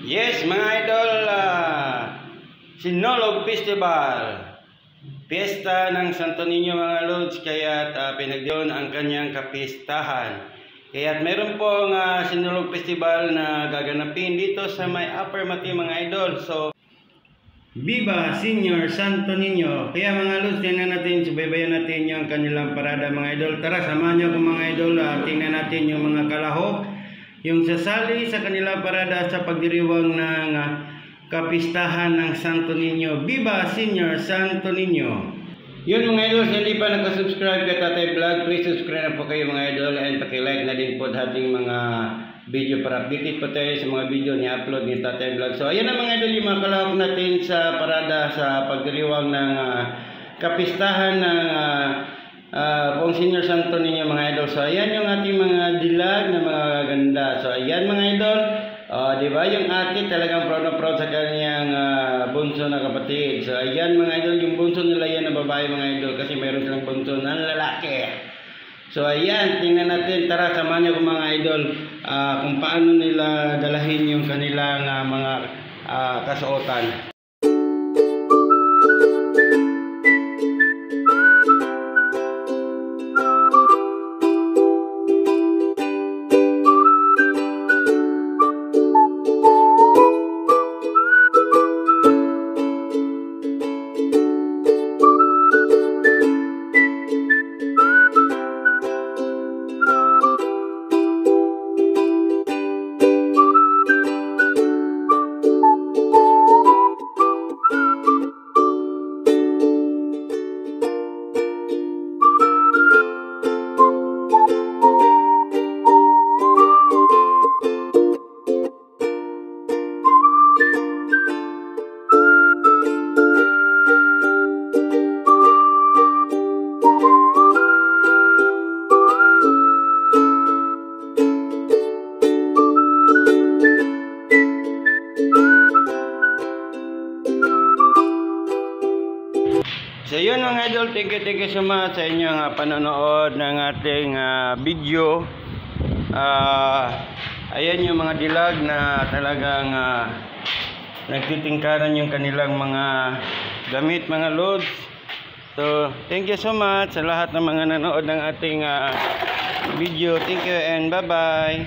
Yes mga idol, Sinulog Festival, Piyesta ng Santo Niño mga lods, kaya pinagdiyon ang kanyang kapistahan. Kaya meron pong Sinulog Festival na gaganapin dito sa may Upper Mati mga idol. So, Viva Senior Santo Niño. Kaya mga lods, tingnan natin, subaybayan natin yung kanilang parada mga idol. Tara, samahan nyo ko mga idol, tingnan natin yung mga kalahok, yung sasali sa kanilang parada sa pagdiriwang ng kapistahan ng Santo Niño. Viva Senior Santo Niño. Yun mga idol, hindi pa nakasubscribe kay Tatay Vlog, please subscribe na po kayo mga idol, and pakilike na din po ating mga video para updated po tayo sa mga video ni upload ni Tatay Vlog. So ayan na mga idol, yung mga kalahok natin sa parada sa pagdiriwang ng kapistahan ng Senior Santo Niño mga idol. So ayan yung ating mga dilag na mga ganda. So ayan mga idol, diba yung ate talagang proud na proud sa kanyang bunso na kapatid. So ayan mga idol, yung bunso nila yan na babae mga idol, kasi mayroon silang bunso na lalaki. So ayan, tingnan natin, tara samahan niyo mga idol kung paano nila dalahin yung kanilang mga kasuotan. So yun mga idol, thank you so much sa inyong panonood ng ating video. Ayan yung mga dilag na talagang nagtitingkaran yung kanilang mga gamit mga loads. So thank you so much sa lahat ng mga nanood ng ating video. Thank you and bye bye.